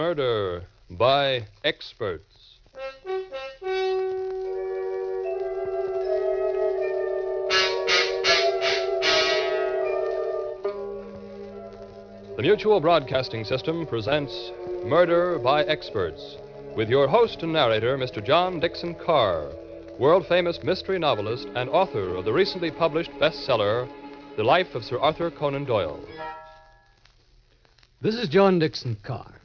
Murder by Experts. The Mutual Broadcasting System presents Murder by Experts with your host and narrator, Mr. John Dixon Carr, world-famous mystery novelist and author of the recently published bestseller, The Life of Sir Arthur Conan Doyle. This is John Dixon Carr.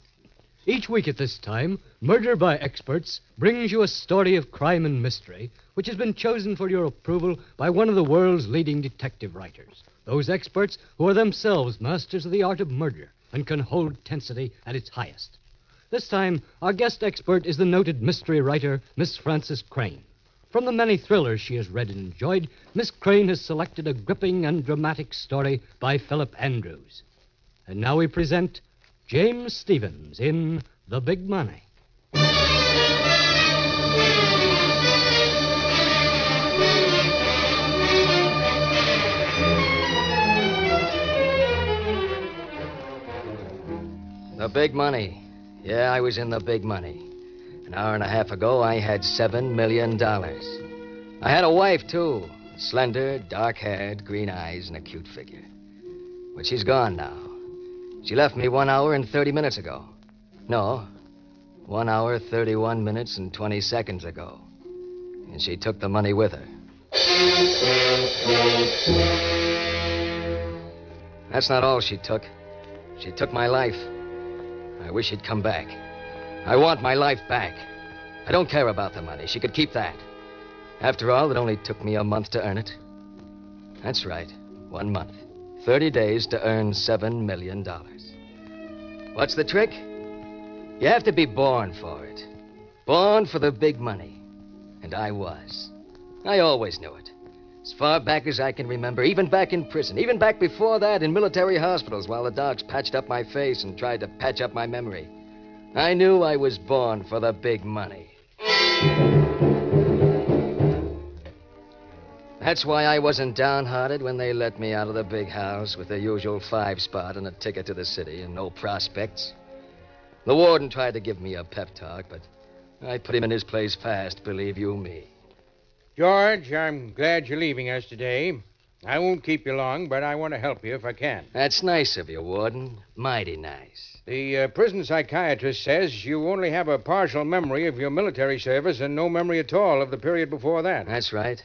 Each week at this time, Murder by Experts brings you a story of crime and mystery which has been chosen for your approval by one of the world's leading detective writers. Those experts who are themselves masters of the art of murder and can hold tensity at its highest. This time, our guest expert is the noted mystery writer, Miss Frances Crane. From the many thrillers she has read and enjoyed, Miss Crane has selected a gripping and dramatic story by Philip Andrews. And now we present James Stevens in The Big Money. The Big Money. Yeah, I was in the Big Money. An hour and a half ago, I had $7 million. I had a wife, too. Slender, dark-haired, green eyes, and a cute figure. But she's gone now. She left me 1 hour and 30 minutes ago. No, 1 hour, 31 minutes, and 20 seconds ago. And she took the money with her. That's not all she took. She took my life. I wish she'd come back. I want my life back. I don't care about the money. She could keep that. After all, it only took me a month to earn it. That's right, 1 month. 30 days to earn $7 million. What's the trick? You have to be born for it. Born for the big money. And I was. I always knew it. As far back as I can remember, even back in prison, even back before that in military hospitals while the docs patched up my face and tried to patch up my memory. I knew I was born for the big money. That's why I wasn't downhearted when they let me out of the big house with the usual 5-spot and a ticket to the city and no prospects. The warden tried to give me a pep talk, but I put him in his place fast, believe you me. George, I'm glad you're leaving us today. I won't keep you long, but I want to help you if I can. That's nice of you, Warden. Mighty nice. The prison psychiatrist says you only have a partial memory of your military service and no memory at all of the period before that. That's right.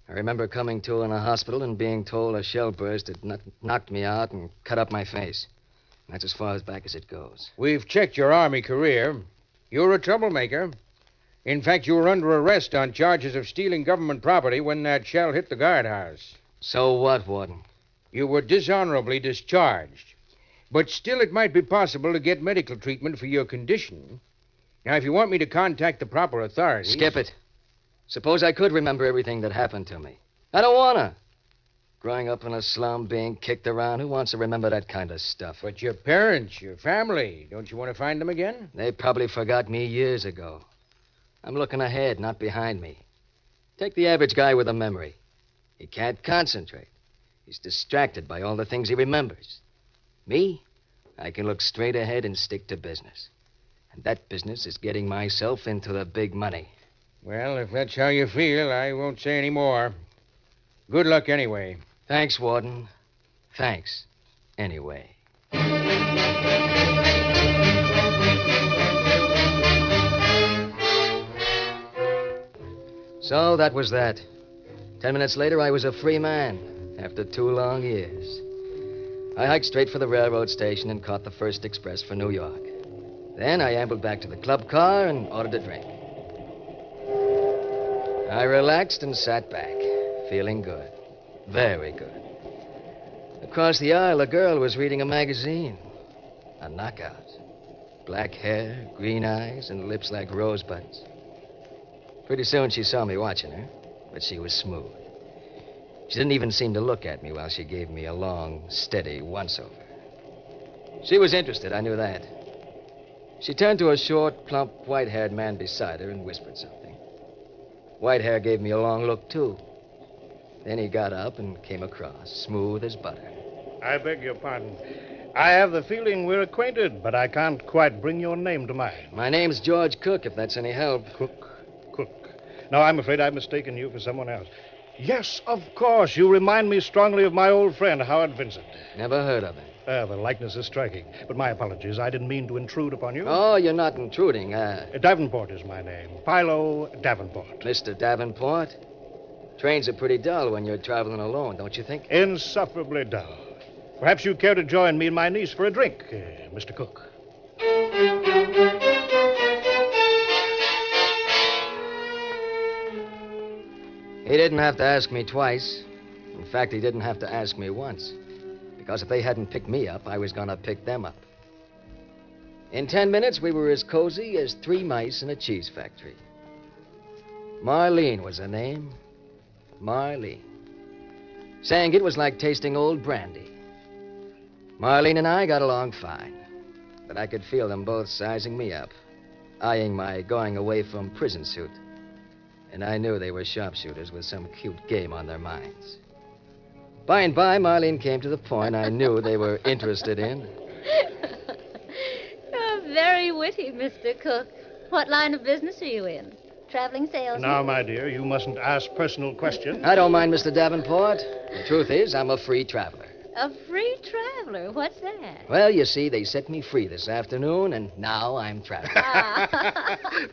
I remember coming to in a hospital and being told a shell burst had knocked me out and cut up my face. That's as far back as it goes. We've checked your Army career. You're a troublemaker. In fact, you were under arrest on charges of stealing government property when that shell hit the guardhouse. So what, Warden? You were dishonorably discharged. But still, it might be possible to get medical treatment for your condition. Now, if you want me to contact the proper authorities... Skip it. Suppose I could remember everything that happened to me. I don't want to. Growing up in a slum, being kicked around, who wants to remember that kind of stuff? But your parents, your family, don't you want to find them again? They probably forgot me years ago. I'm looking ahead, not behind me. Take the average guy with a memory. He can't concentrate. He's distracted by all the things he remembers. Me, I can look straight ahead and stick to business. And that business is getting myself into the big money. Well, if that's how you feel, I won't say any more. Good luck anyway. Thanks, Warden. Thanks, anyway. So that was that. 10 minutes later, I was a free man after 2 long years. I hiked straight for the railroad station and caught the first express for New York. Then I ambled back to the club car and ordered a drink. I relaxed and sat back, feeling good. Very good. Across the aisle, a girl was reading a magazine. A knockout. Black hair, green eyes, and lips like rosebuds. Pretty soon she saw me watching her, but she was smooth. She didn't even seem to look at me while she gave me a long, steady once-over. She was interested, I knew that. She turned to a short, plump, white-haired man beside her and whispered something. Whitehair gave me a long look, too. Then he got up and came across, smooth as butter. I beg your pardon. I have the feeling we're acquainted, but I can't quite bring your name to mind. My name's George Cook, if that's any help. Cook. No, I'm afraid I've mistaken you for someone else. Yes, of course. You remind me strongly of my old friend, Howard Vincent. Never heard of him. The likeness is striking. But my apologies. I didn't mean to intrude upon you. Oh, you're not intruding. Davenport is my name. Philo Davenport. Mr. Davenport? Trains are pretty dull when you're traveling alone, don't you think? Insufferably dull. Perhaps you'd care to join me and my niece for a drink, Mr. Cook. He didn't have to ask me twice. In fact, he didn't have to ask me once. Because if they hadn't picked me up, I was going to pick them up. In 10 minutes, we were as cozy as 3 mice in a cheese factory. Marlene was her name. Marlene. Saying it was like tasting old brandy. Marlene and I got along fine. But I could feel them both sizing me up, eyeing my going away from prison suit. And I knew they were sharpshooters with some cute game on their minds. By and by, Marlene came to the point I knew they were interested in. You're very witty, Mr. Cook. What line of business are you in? Traveling salesman? Now, my dear, you mustn't ask personal questions. I don't mind, Mr. Davenport. The truth is, I'm a free traveler. A free traveler? What's that? Well, you see, they set me free this afternoon, and now I'm traveling.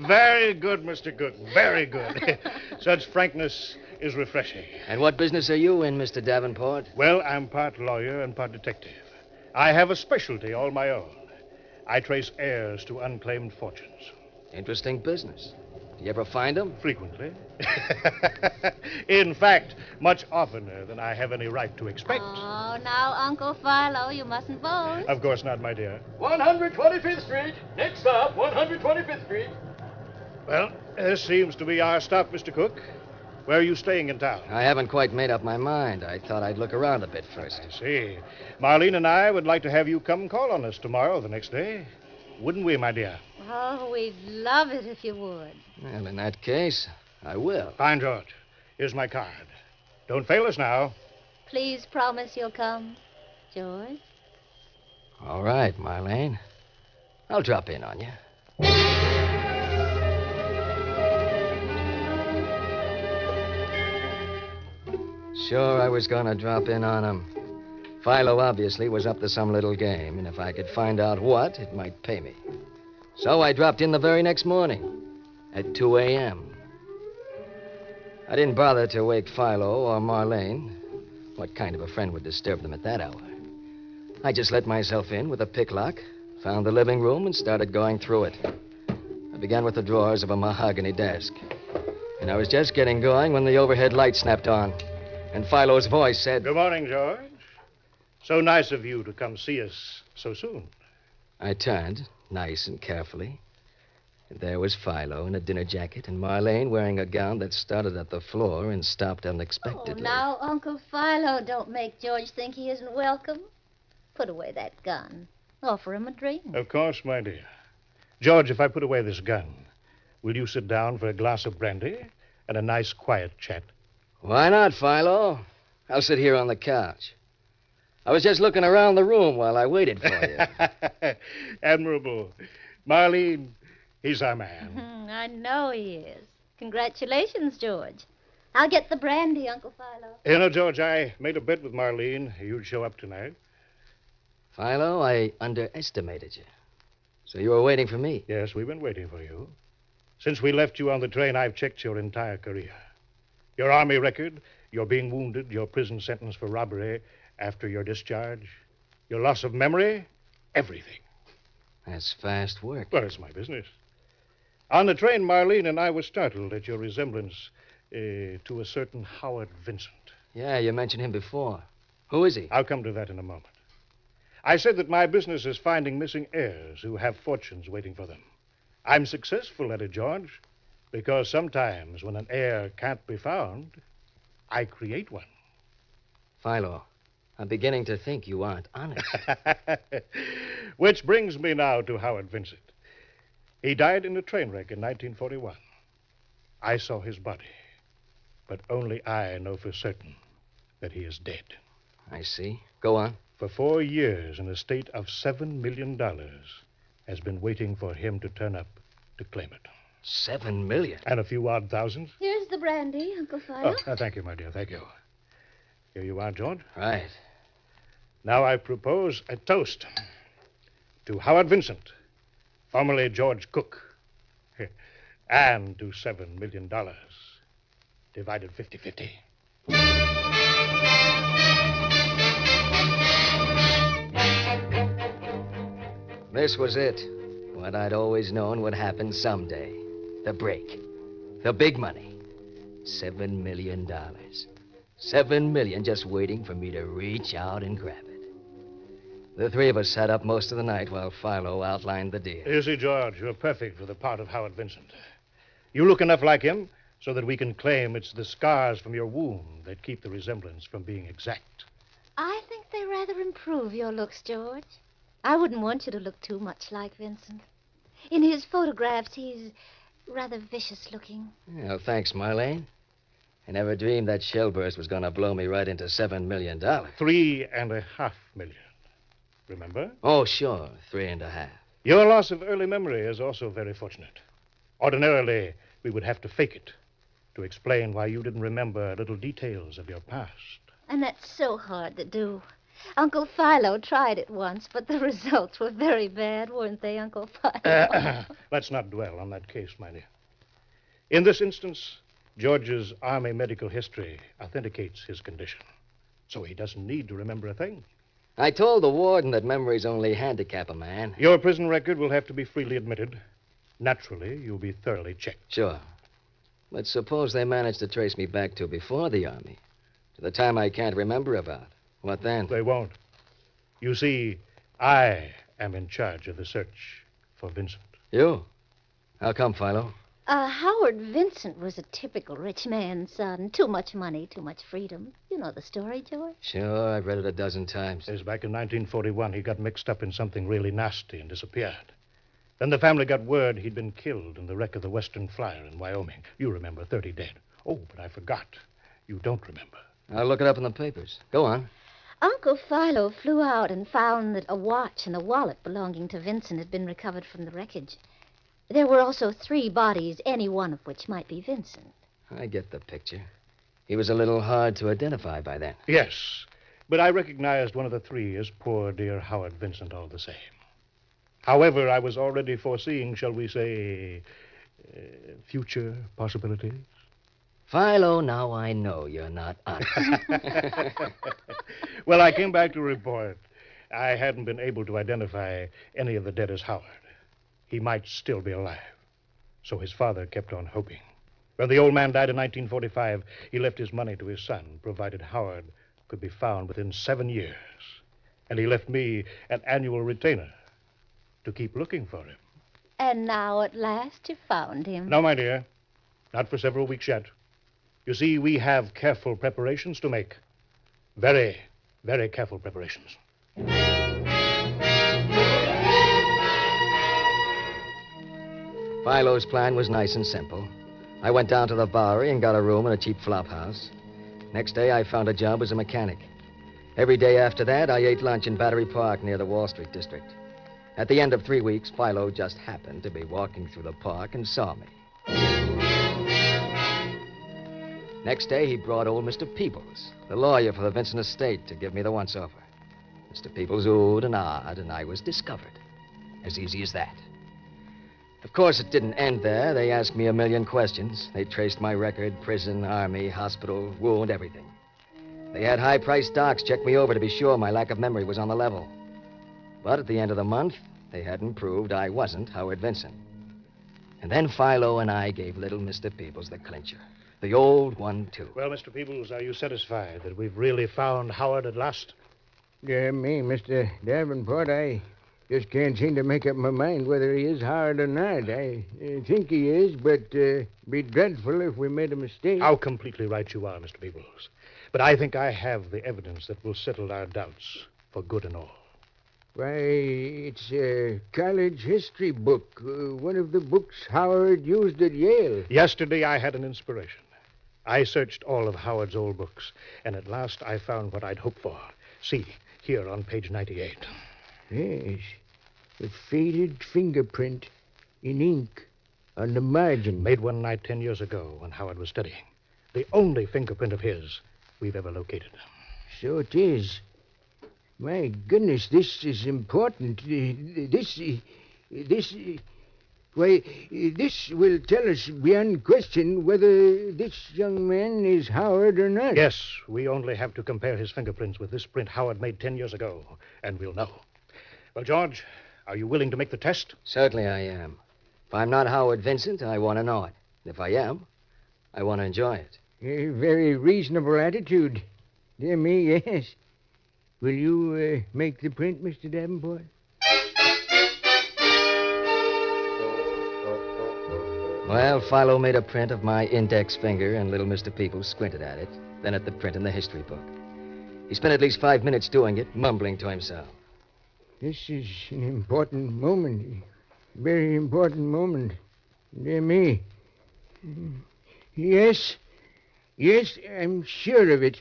Very good, Mr. Cook. Very good. Such frankness is refreshing. And what business are you in, Mr. Davenport? Well, I'm part lawyer and part detective. I have a specialty all my own. I trace heirs to unclaimed fortunes. Interesting business. Do you ever find them? Frequently. In fact, much oftener than I have any right to expect. Oh, now, Uncle Philo, you mustn't boast. Of course not, my dear. 125th Street. Next stop, 125th Street. Well, this seems to be our stop, Mr. Cook. Where are you staying in town? I haven't quite made up my mind. I thought I'd look around a bit first. I see. Marlene and I would like to have you come call on us tomorrow, the next day. Wouldn't we, my dear? Oh, we'd love it if you would. Well, in that case, I will. Fine, George. Here's my card. Don't fail us now. Please promise you'll come, George. All right, Marlene. I'll drop in on you. Sure, I was going to drop in on him. Philo obviously was up to some little game, and if I could find out what, it might pay me. So I dropped in the very next morning at 2 a.m. I didn't bother to wake Philo or Marlene. What kind of a friend would disturb them at that hour? I just let myself in with a pick lock, found the living room, and started going through it. I began with the drawers of a mahogany desk. And I was just getting going when the overhead light snapped on. And Philo's voice said, Good morning, George. So nice of you to come see us so soon. I turned, nice and carefully. And there was Philo in a dinner jacket and Marlene wearing a gown that started at the floor and stopped Oh, unexpectedly. now, Uncle Philo, don't make George think he isn't welcome. Put away that gun. Offer him a drink. Of course, my dear. George, if I put away this gun, will you sit down for a glass of brandy and a nice quiet chat? Why not, Philo? I'll sit here on the couch. I was just looking around the room while I waited for you. Admirable. Marlene, he's our man. I know he is. Congratulations, George. I'll get the brandy, Uncle Philo. You know, George, I made a bet with Marlene you'd show up tonight. Philo, I underestimated you. So you were waiting for me? Yes, we've been waiting for you. Since we left you on the train, I've checked your entire career. Your Army record, your being wounded, your prison sentence for robbery after your discharge, your loss of memory, everything. That's fast work. Well, it's my business. On the train, Marlene and I were startled at your resemblance to a certain Howard Vincent. Yeah, you mentioned him before. Who is he? I'll come to that in a moment. I said that my business is finding missing heirs who have fortunes waiting for them. I'm successful at it, George, because sometimes when an heir can't be found, I create one. Philo, I'm beginning to think you aren't honest. Which brings me now to Howard Vincent. He died in a train wreck in 1941. I saw his body, but only I know for certain that he is dead. I see. Go on. for 4 years, an estate of $7 million has been waiting for him to turn up to claim it. $7 million? And a few odd thousands. Here's the brandy, Uncle Philo. Thank you, my dear, thank you. Here you are, George. Right. Now I propose a toast to Howard Vincent, formerly George Cook, and to $7 million, divided 50-50. This was it. What I'd always known would happen someday. The break. The big money. $7 million. $7 million just waiting for me to reach out and grab it. The three of us sat up most of the night while Philo outlined the deal. You see, George, you're perfect for the part of Howard Vincent. You look enough like him so that we can claim it's the scars from your wound that keep the resemblance from being exact. I think they rather improve your looks, George. I wouldn't want you to look too much like Vincent. In his photographs, he's rather vicious looking. Well, thanks, Marlene. I never dreamed that shellburst was going to blow me right into $7 million. $3.5 million. Remember? Oh, sure. 3.5. Your loss of early memory is also very fortunate. Ordinarily, we would have to fake it to explain why you didn't remember little details of your past. And that's so hard to do. Uncle Philo tried it once, but the results were very bad, weren't they, Uncle Philo? Let's not dwell on that case, my dear. In this instance, George's Army medical history authenticates his condition, so he doesn't need to remember a thing. I told the warden that memories only handicap a man. Your prison record will have to be freely admitted. Naturally, you'll be thoroughly checked. Sure. But suppose they manage to trace me back to before the Army, to the time I can't remember about. What then? They won't. You see, I am in charge of the search for Vincent. You? How come, Philo? Howard Vincent was a typical rich man's son. Too much money, too much freedom. You know the story, George? Sure, I've read it a dozen times. Yes, back in 1941, he got mixed up in something really nasty and disappeared. Then the family got word he'd been killed in the wreck of the Western Flyer in Wyoming. You remember, 30 dead. Oh, but I forgot. You don't remember. I'll look it up in the papers. Go on. Uncle Philo flew out and found that a watch and a wallet belonging to Vincent had been recovered from the wreckage. There were also 3 bodies, any one of which might be Vincent. I get the picture. He was a little hard to identify by then. Yes, but I recognized one of the 3 as poor dear Howard Vincent all the same. However, I was already foreseeing, shall we say, future possibilities. Philo, now I know you're not honest. Well, I came back to report. I hadn't been able to identify any of the dead as Howard. He might still be alive. So his father kept on hoping. When the old man died in 1945, he left his money to his son, provided Howard could be found within 7 years. And he left me an annual retainer to keep looking for him. And now, at last, you found him. No, my dear. Not for several weeks yet. You see, we have careful preparations to make. Very, very careful preparations. Philo's plan was nice and simple. I went down to the Bowery and got a room in a cheap flop house. Next day, I found a job as a mechanic. Every day after that, I ate lunch in Battery Park near the Wall Street district. At the end of 3 weeks, Philo just happened to be walking through the park and saw me. Next day, he brought old Mr. Peebles, the lawyer for the Vincent estate, to give me the once-over. Mr. Peebles oohed and ahed, and I was discovered. As easy as that. Of course, it didn't end there. They asked me a million questions. They traced my record, prison, army, hospital, wound, everything. They had high-priced docs check me over to be sure my lack of memory was on the level. But at the end of the month, they hadn't proved I wasn't Howard Vincent. And then Philo and I gave little Mr. Peebles the clincher. The old one, too. Well, Mr. Peebles, are you satisfied that we've really found Howard at last? Yeah, me, Mr. Davenport, I just can't seem to make up my mind whether he is Howard or not. I think he is, but be dreadful if we made a mistake. How completely right you are, Mr. Peebles. But I think I have the evidence that will settle our doubts for good and all. Why, it's a college history book, one of the books Howard used at Yale. Yesterday, I had an inspiration. I searched all of Howard's old books, and at last I found what I'd hoped for. See, Here on page 98. Yes. A faded fingerprint in ink on the margin. Made one night 10 years ago when Howard was studying. The only fingerprint of his we've ever located. So it is. My goodness, this is important. This will tell us beyond question whether this young man is Howard or not. Yes, we only have to compare his fingerprints with this print Howard made 10 years ago, and we'll know. Well, George, are you willing to make the test? Certainly I am. If I'm not Howard Vincent, I want to know it. If I am, I want to enjoy it. A very reasonable attitude. Dear me, yes. Will you make the print, Mr. Davenport? Well, Philo made a print of my index finger, and little Mr. Peoples squinted at it, then at the print in the history book. He spent at least 5 minutes doing it, mumbling to himself. This is an important moment. Very important moment. Dear me. Yes. Yes, I'm sure of it.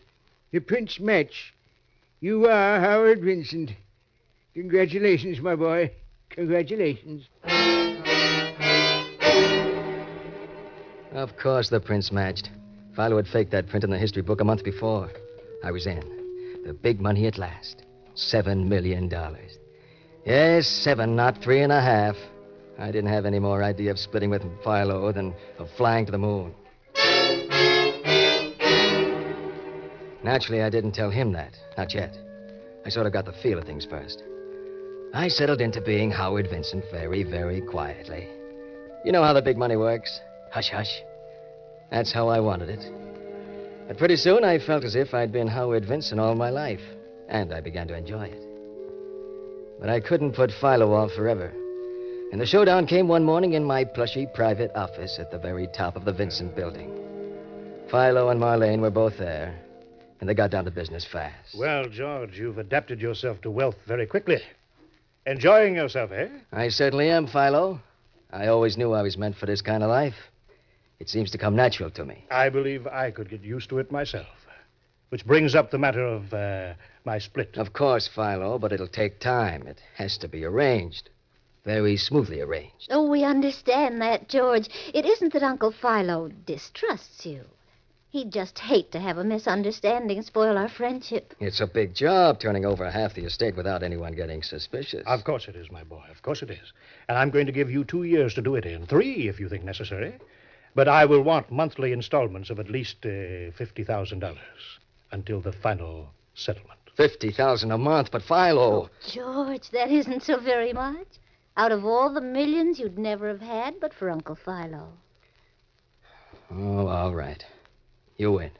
The prints match. You are Howard Vincent. Congratulations, my boy. Congratulations. Of course the prints matched. Philo had faked that print in the history book a month before. I was in. The big money at last. $7 million. Yes, 7, not 3.5. I didn't have any more idea of splitting with Philo than of flying to the moon. Naturally, I didn't tell him that. Not yet. I sort of got the feel of things first. I settled into being Howard Vincent very, very quietly. You know how the big money works. Hush, hush. That's how I wanted it. But pretty soon I felt as if I'd been Howard Vincent all my life, and I began to enjoy it. But I couldn't put Philo off forever. And the showdown came one morning in my plushy private office at the very top of the Vincent building. Philo and Marlene were both there, and they got down to business fast. Well, George, you've adapted yourself to wealth very quickly. Enjoying yourself, eh? I certainly am, Philo. I always knew I was meant for this kind of life. It seems to come natural to me. I believe I could get used to it myself. Which brings up the matter of my split. Of course, Philo, but it'll take time. It has to be arranged. Very smoothly arranged. Oh, we understand that, George. It isn't that Uncle Philo distrusts you. He'd just hate to have a misunderstanding spoil our friendship. It's a big job, turning over half the estate without anyone getting suspicious. Of course it is, my boy. Of course it is. And I'm going to give you 2 years to do it in. 3, if you think necessary. But I will want monthly installments of at least $50,000 until the final settlement. $50,000 a month, but Philo... Oh, George, that isn't so very much. Out of all the millions you'd never have had but for Uncle Philo. Oh, all right. You win.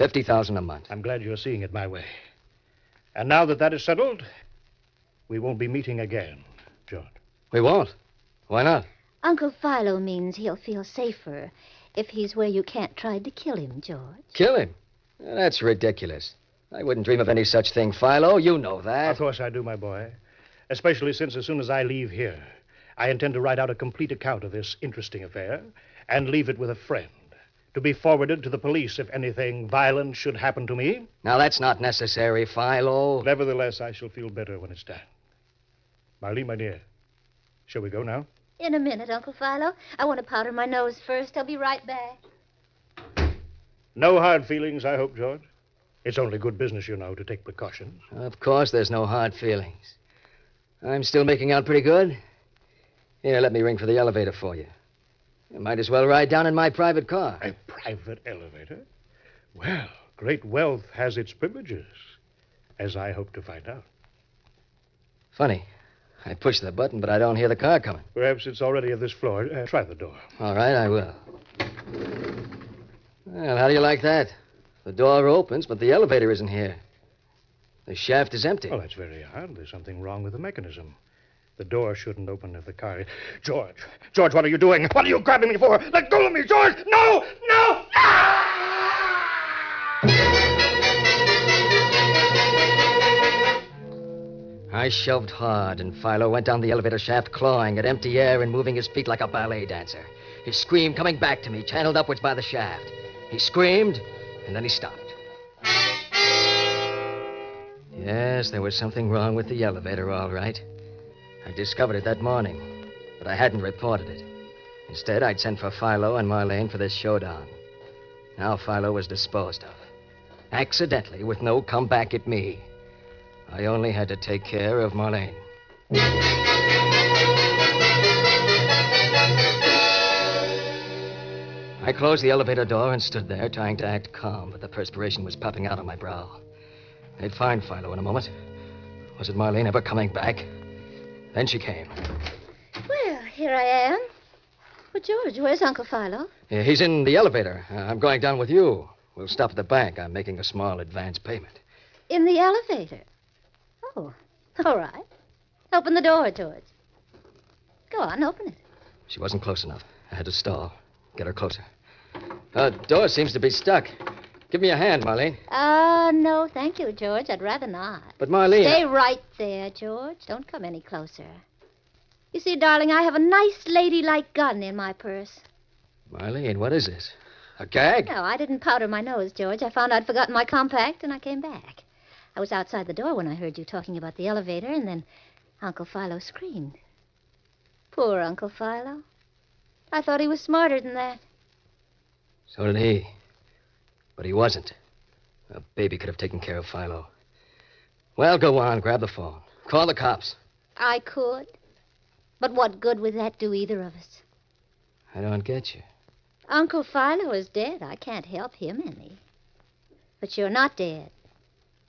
$50,000 a month. I'm glad you're seeing it my way. And now that is settled, we won't be meeting again, George. We won't. Why not? Uncle Philo means he'll feel safer if he's where you can't try to kill him, George. Kill him? That's ridiculous. I wouldn't dream of any such thing, Philo. You know that. Of course I do, my boy. Especially since as soon as I leave here, I intend to write out a complete account of this interesting affair and leave it with a friend to be forwarded to the police if anything violent should happen to me. Now, that's not necessary, Philo. Nevertheless, I shall feel better when it's done. Marlene, my dear, shall we go now? In a minute, Uncle Philo. I want to powder my nose first. I'll be right back. No hard feelings, I hope, George. It's only good business, you know, to take precautions. Of course there's no hard feelings. I'm still making out pretty good. Here, let me ring for the elevator for you. You might as well ride down in my private car. A private elevator? Well, great wealth has its privileges, as I hope to find out. Funny. I push the button, but I don't hear the car coming. Perhaps it's already at this floor. Try the door. All right, I will. Well, how do you like that? The door opens, but the elevator isn't here. The shaft is empty. Oh, that's very odd. There's something wrong with the mechanism. The door shouldn't open if the car... George, what are you doing? What are you grabbing me for? Let go of me, George! No! No! I shoved hard, and Philo went down the elevator shaft, clawing at empty air and moving his feet like a ballet dancer. His scream coming back to me, channeled upwards by the shaft. He screamed, and then he stopped. Yes, there was something wrong with the elevator, all right. I discovered it that morning, but I hadn't reported it. Instead, I'd sent for Philo and Marlene for this showdown. Now Philo was disposed of. Accidentally, with no comeback at me. I only had to take care of Marlene. I closed the elevator door and stood there trying to act calm, but the perspiration was popping out on my brow. They'd find Philo in a moment. Wasn't Marlene ever coming back? Then she came. Well, here I am. But, George, where's Uncle Philo? Yeah, he's in the elevator. I'm going down with you. We'll stop at the bank. I'm making a small advance payment. In the elevator. Oh, all right. Open the door, George. Go on, open it. She wasn't close enough. I had to stall. Get her closer. Door seems to be stuck. Give me a hand, Marlene. No, thank you, George. I'd rather not. But, Marlene... Stay right there, George. Don't come any closer. You see, darling, I have a nice ladylike gun in my purse. Marlene, what is this? A gag? No, I didn't powder my nose, George. I found I'd forgotten my compact, and I came back. I was outside the door when I heard you talking about the elevator, and then Uncle Philo screamed. Poor Uncle Philo. I thought he was smarter than that. So did he. But he wasn't. A baby could have taken care of Philo. Well, go on. Grab the phone. Call the cops. I could. But what good would that do either of us? I don't get you. Uncle Philo is dead. I can't help him any. But you're not dead.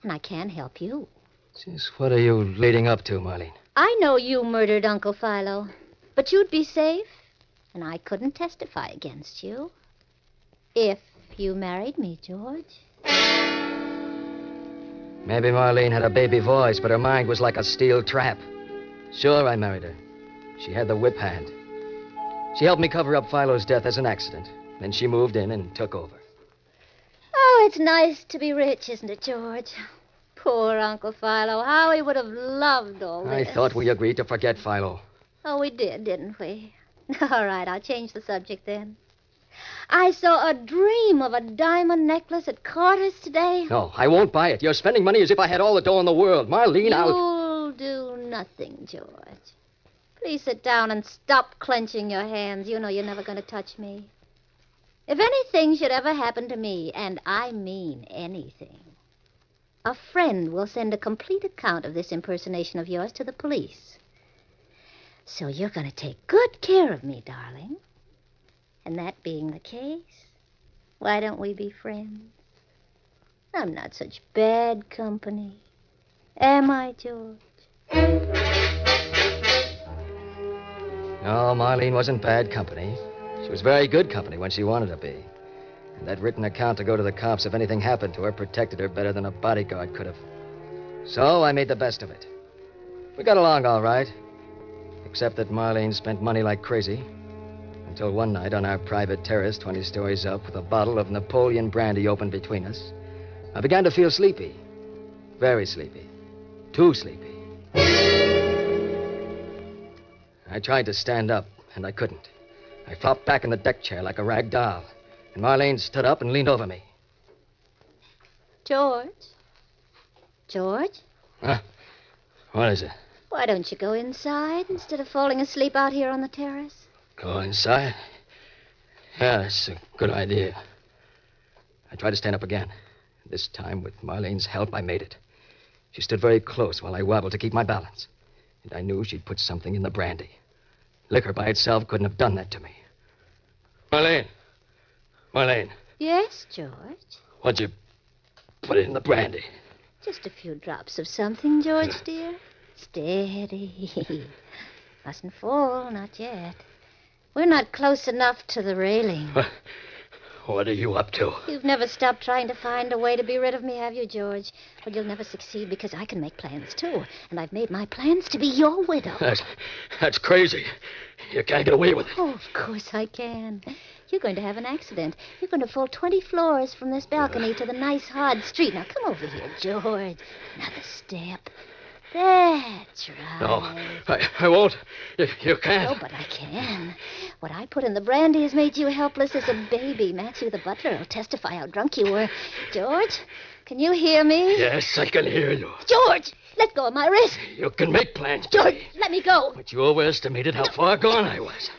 And I can help you. Just what are you leading up to, Marlene? I know you murdered Uncle Philo. But you'd be safe. And I couldn't testify against you. If you married me, George. Maybe Marlene had a baby voice, but her mind was like a steel trap. Sure, I married her. She had the whip hand. She helped me cover up Philo's death as an accident. Then she moved in and took over. Oh, it's nice to be rich, isn't it, George? Poor Uncle Philo. How he would have loved all this. I thought we agreed to forget Philo. Oh, we did, didn't we? All right, I'll change the subject then. I saw a dream of a diamond necklace at Carter's today. No, I won't buy it. You're spending money as if I had all the dough in the world. Marlene, You'll do nothing, George. Please sit down and stop clenching your hands. You know you're never going to touch me. If anything should ever happen to me, and I mean anything, a friend will send a complete account of this impersonation of yours to the police. So you're going to take good care of me, darling. And that being the case, why don't we be friends? I'm not such bad company. Am I, George? No, Marlene wasn't bad company. She was very good company when she wanted to be. And that written account to go to the cops if anything happened to her protected her better than a bodyguard could have. So I made the best of it. We got along all right. Except that Marlene spent money like crazy. Until one night on our private terrace 20 stories up with a bottle of Napoleon brandy open between us, I began to feel sleepy. Very sleepy. Too sleepy. I tried to stand up, and I couldn't. I flopped back in the deck chair like a rag doll, and Marlene stood up and leaned over me. George? George? Huh? What is it? Why don't you go inside instead of falling asleep out here on the terrace? Go inside? Yeah, that's a good idea. I tried to stand up again. This time, with Marlene's help, I made it. She stood very close while I wobbled to keep my balance. And I knew she'd put something in the brandy. Liquor by itself couldn't have done that to me. Marlene. Marlene. Yes, George? What'd you put in the brandy? Just a few drops of something, George, dear. Steady. Mustn't fall, not yet. We're not close enough to the railing. What are you up to? You've never stopped trying to find a way to be rid of me, have you, George? Well, you'll never succeed because I can make plans, too. And I've made my plans to be your widow. That's crazy. You can't get away with it. Oh, of course I can. You're going to have an accident. You're going to fall 20 floors from this balcony to the nice, hard street. Now, come over here, George. Another step. That's right. No, I won't. You can't. Oh, but I can. What I put in the brandy has made you helpless as a baby. Matthew, the butler, will testify how drunk you were. George, can you hear me? Yes, I can hear you. George, let go of my wrist. You can make plans, George, Betty, let me go. but you overestimated how far gone I was.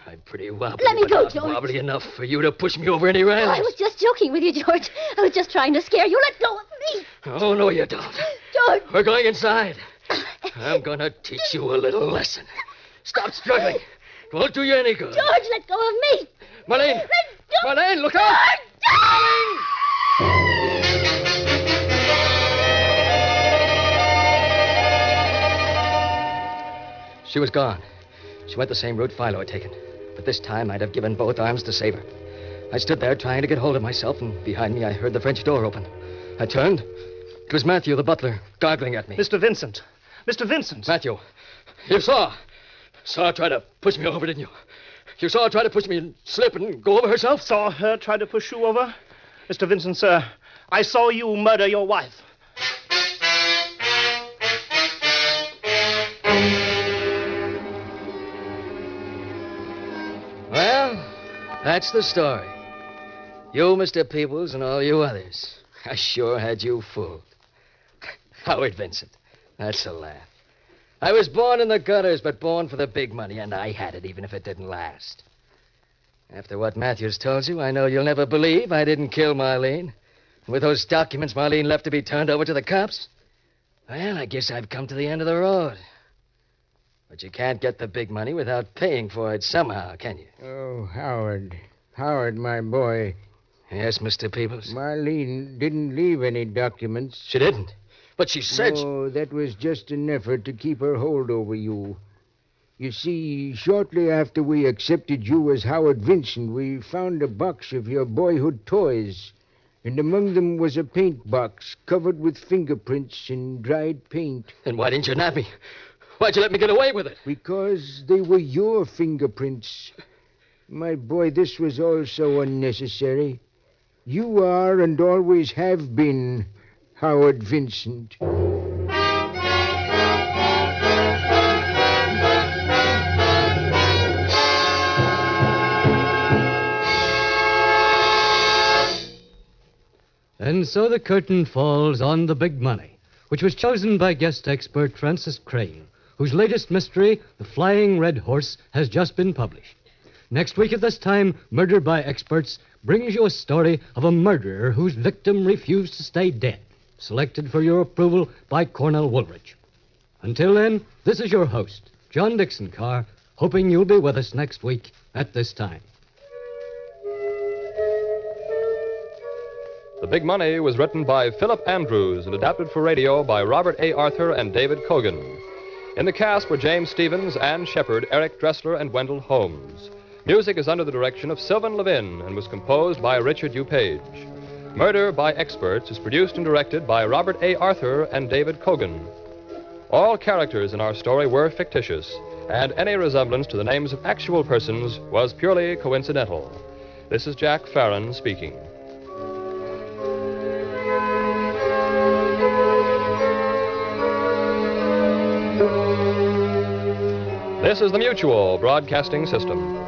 I'm pretty wobbly. Let me but go, not George. wobbly enough for you to push me over any railings. I was just joking with you, George. I was just trying to scare you. Let go of me. Oh, no, you don't. George. We're going inside. I'm going to teach you a little lesson. Stop struggling. It won't do you any good. George, let go of me. Marlene! Let go. Marlene, look out! George! She was gone. She went the same route Philo had taken. But this time I'd have given both arms to save her. I stood there trying to get hold of myself, and behind me I heard the French door open. I turned. It was Matthew, the butler, gargling at me. Mr. Vincent. Mr. Vincent. Matthew, you saw her try to push me over, didn't you? You saw her try to push me and slip and go over herself? Saw her try to push you over? Mr. Vincent, sir, I saw you murder your wife. Well, that's the story. You, Mr. Peebles, and all you others. I sure had you fooled. Howard Vincent. That's a laugh. I was born in the gutters, but born for the big money, and I had it even if it didn't last. After what Matthews told you, I know you'll never believe I didn't kill Marlene. And with those documents Marlene left to be turned over to the cops, well, I guess I've come to the end of the road. But you can't get the big money without paying for it somehow, can you? Oh, Howard. Howard, my boy. Yes, Mr. Peebles? Marlene didn't leave any documents. She didn't. But she said... No, that was just an effort to keep her hold over you. You see, shortly after we accepted you as Howard Vincent, we found a box of your boyhood toys. And among them was a paint box covered with fingerprints and dried paint. Then why didn't you nab me? Why'd you let me get away with it? Because they were your fingerprints. My boy, this was all so unnecessary. You are and always have been Howard Vincent. And so the curtain falls on The Big Money, which was chosen by guest expert Francis Crane, whose latest mystery, The Flying Red Horse, has just been published. Next week at this time, Murder by Experts brings you a story of a murderer whose victim refused to stay dead, selected for your approval by Cornell Woolridge. Until then, this is your host, John Dixon Carr, hoping you'll be with us next week at this time. The Big Money was written by Philip Andrews and adapted for radio by Robert A. Arthur and David Cogan. In the cast were James Stevens, Ann Shepard, Eric Dressler, and Wendell Holmes. Music is under the direction of Sylvan Levin and was composed by Richard U. Page. Murder by Experts is produced and directed by Robert A. Arthur and David Cogan. All characters in our story were fictitious, and any resemblance to the names of actual persons was purely coincidental. This is Jack Farron speaking. This is the Mutual Broadcasting System.